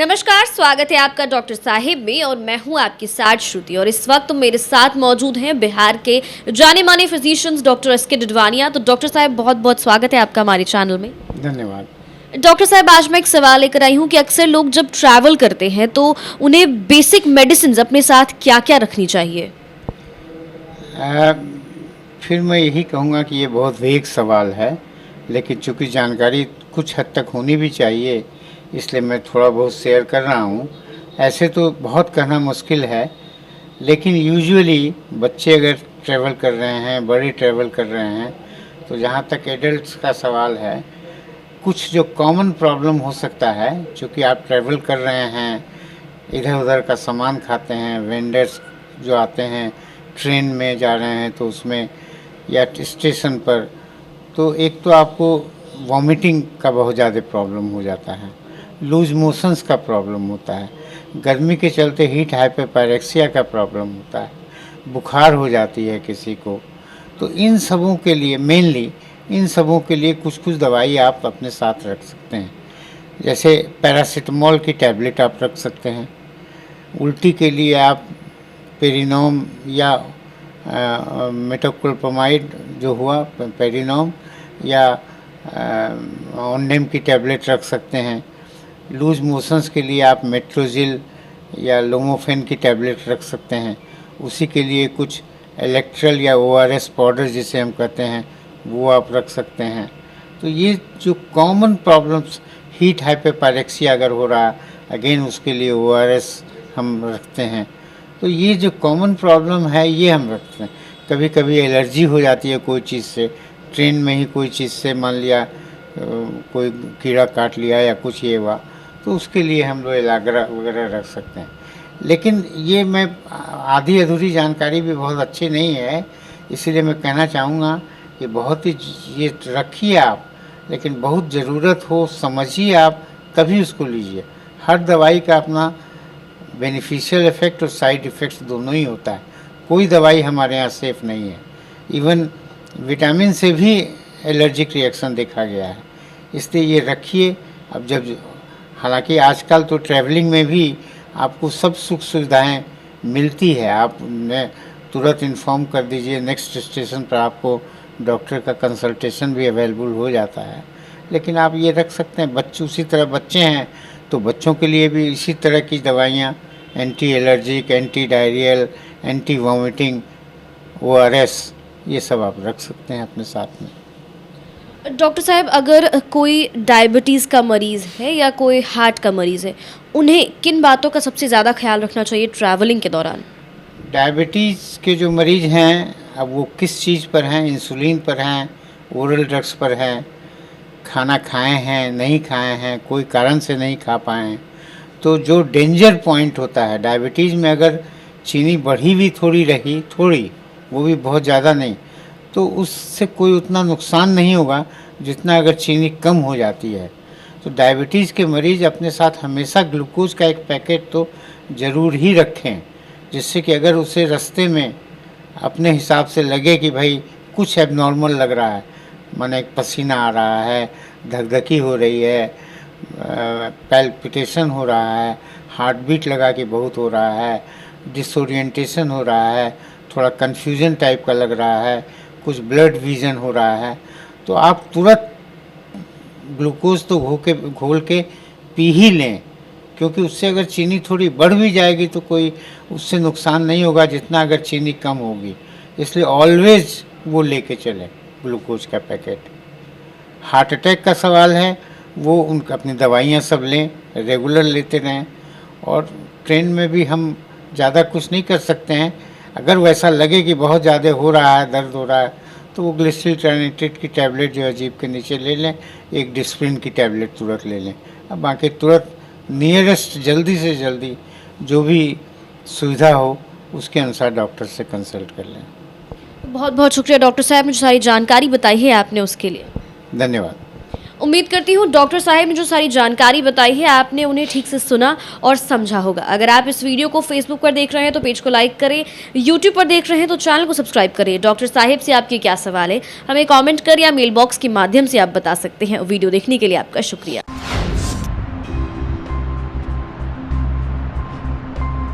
नमस्कार, स्वागत है आपका डॉक्टर साहिब में और मैं हूं आपके साथ श्रुति। और इस वक्त मेरे साथ मौजूद हैं बिहार के जाने माने फिजिशियंस डॉक्टर एस के डिडवानिया। तो डॉक्टर साहब, बहुत बहुत स्वागत है आपका हमारे चैनल में। धन्यवाद। डॉक्टर साहब, आज मैं एक सवाल लेकर आई हूं कि अक्सर लोग जब ट्रैवल करते हैं तो उन्हें बेसिक मेडिसिन अपने साथ क्या क्या रखनी चाहिए? फिर मैं यही कहूँगा कि ये बहुत वेग सवाल है, लेकिन चूँकि जानकारी कुछ हद तक होनी भी चाहिए, इसलिए मैं थोड़ा बहुत शेयर कर रहा हूँ। ऐसे तो बहुत कहना मुश्किल है, लेकिन यूजुअली बच्चे अगर ट्रैवल कर रहे हैं, बड़े ट्रैवल कर रहे हैं, तो जहाँ तक एडल्ट्स का सवाल है, कुछ जो कॉमन प्रॉब्लम हो सकता है, चूँकि आप ट्रैवल कर रहे हैं, इधर उधर का सामान खाते हैं, वेंडर्स जो आते हैं, ट्रेन में जा रहे हैं तो उसमें या स्टेशन पर, तो एक तो आपको वॉमिटिंग का बहुत ज़्यादा प्रॉब्लम हो जाता है, लूज मोशंस का प्रॉब्लम होता है, गर्मी के चलते हीट हाइपरपायरेक्सिया का प्रॉब्लम होता है, बुखार हो जाती है किसी को। तो इन सबों के लिए मेनली इन सबों के लिए कुछ कुछ दवाई आप अपने साथ रख सकते हैं। जैसे पैरासीटामोल की टैबलेट आप रख सकते हैं। उल्टी के लिए आप पेरिनोम या मेटोक्लोप्रामाइड जो हुआ पेरिनोम या ऑनडेम की टैबलेट रख सकते हैं। लूज मोशंस के लिए आप मेट्रोजिल या लोमोफेन की टैबलेट रख सकते हैं। उसी के लिए कुछ इलेक्ट्रल या ओआरएस पाउडर जिसे हम कहते हैं वो आप रख सकते हैं। तो ये जो कॉमन प्रॉब्लम्स, हीट हाइपरपायरेक्सिया अगर हो रहा है, अगेन उसके लिए ओआरएस हम रखते हैं। तो ये जो कॉमन प्रॉब्लम है ये हम रखते हैं। कभी कभी एलर्जी हो जाती है कोई चीज़ से, ट्रेन में ही कोई चीज़ से मान लिया कोई कीड़ा काट लिया या कुछ ये हुआ, तो उसके लिए हम लोग एलाग्रा वगैरह रख सकते हैं। लेकिन ये मैं आधी अधूरी जानकारी भी बहुत अच्छी नहीं है, इसीलिए मैं कहना चाहूँगा कि बहुत ही ये रखिए आप, लेकिन बहुत ज़रूरत हो समझिए आप तभी उसको लीजिए। हर दवाई का अपना बेनिफिशियल इफ़ेक्ट और साइड इफ़ेक्ट्स दोनों ही होता है। कोई दवाई हमारे यहाँ सेफ़ नहीं है। इवन विटामिन से भी एलर्जिक रिएक्शन देखा गया है, इसलिए ये रखिए। अब जब हालांकि आजकल तो ट्रैवलिंग में भी आपको सब सुख सुविधाएं मिलती है, आप तुरंत इन्फॉर्म कर दीजिए, नेक्स्ट स्टेशन पर आपको डॉक्टर का कंसल्टेशन भी अवेलेबल हो जाता है। लेकिन आप ये रख सकते हैं। बच्चे उसी तरह बच्चे हैं तो बच्चों के लिए भी इसी तरह की दवाइयाँ, anti allergic, anti diarrhoeal, anti vomiting, ORS, ये सब आप रख सकते हैं अपने साथ में। डॉक्टर साहब, अगर कोई डायबिटीज़ का मरीज़ है या कोई हार्ट का मरीज़ है, उन्हें किन बातों का सबसे ज़्यादा ख्याल रखना चाहिए ट्रैवलिंग के दौरान? डायबिटीज़ के जो मरीज़ हैं, अब वो किस चीज़ पर हैं, इंसुलिन पर हैं, ओरल ड्रग्स पर हैं, खाना खाए हैं, नहीं खाए हैं, कोई कारण से नहीं खा पाए हैं, तो जो डेंजर पॉइंट होता है डायबिटीज़ में, अगर चीनी बढ़ी भी थोड़ी रही, थोड़ी, वो भी बहुत ज़्यादा नहीं, तो उससे कोई उतना नुकसान नहीं होगा जितना अगर चीनी कम हो जाती है। तो डायबिटीज़ के मरीज़ अपने साथ हमेशा ग्लूकोज का एक पैकेट तो ज़रूर ही रखें, जिससे कि अगर उसे रास्ते में अपने हिसाब से लगे कि भाई कुछ एबनॉर्मल लग रहा है, माने पसीना आ रहा है, धकधकी हो रही है, पैल्पिटेशन हो रहा है, हार्ट बीट लगा कि बहुत हो रहा है, डिसोरिएंटेशन हो रहा है, थोड़ा कन्फ्यूजन टाइप का लग रहा है, कुछ ब्लड विजन हो रहा है, तो आप तुरंत ग्लूकोज तो घोल के पी ही लें, क्योंकि उससे अगर चीनी थोड़ी बढ़ भी जाएगी तो कोई उससे नुकसान नहीं होगा जितना अगर चीनी कम होगी। इसलिए ऑलवेज वो लेके चलें ग्लूकोज का पैकेट। हार्ट अटैक का सवाल है, वो उनका अपनी दवाइयाँ सब लें, रेगुलर लेते रहें। और ट्रेन में भी हम ज़्यादा कुछ नहीं कर सकते हैं। अगर वैसा लगे कि बहुत ज़्यादा हो रहा है, दर्द हो रहा है, तो वो ग्लिसरीन ट्राइनेटेड की टैबलेट जो है जीभ के नीचे ले लें, एक डिस्प्रिन की टैबलेट तुरंत ले लें। अब बाकी तुरंत नियरेस्ट जल्दी से जल्दी जो भी सुविधा हो उसके अनुसार डॉक्टर से कंसल्ट कर लें। बहुत बहुत शुक्रिया डॉक्टर साहब, मुझे सारी जानकारी बताई है आपने उसके लिए। धन्यवाद। उम्मीद करती हूँ डॉक्टर साहब ने जो सारी जानकारी बताई है आपने उन्हें ठीक से सुना और समझा होगा। अगर आप इस वीडियो को फेसबुक पर देख रहे हैं तो पेज को लाइक करें, यूट्यूब पर देख रहे हैं तो चैनल को सब्सक्राइब करें। डॉक्टर साहब से आपके क्या सवाल है हमें कमेंट कर या मेल बॉक्स के माध्यम से आप बता सकते हैं। वीडियो देखने के लिए आपका शुक्रिया।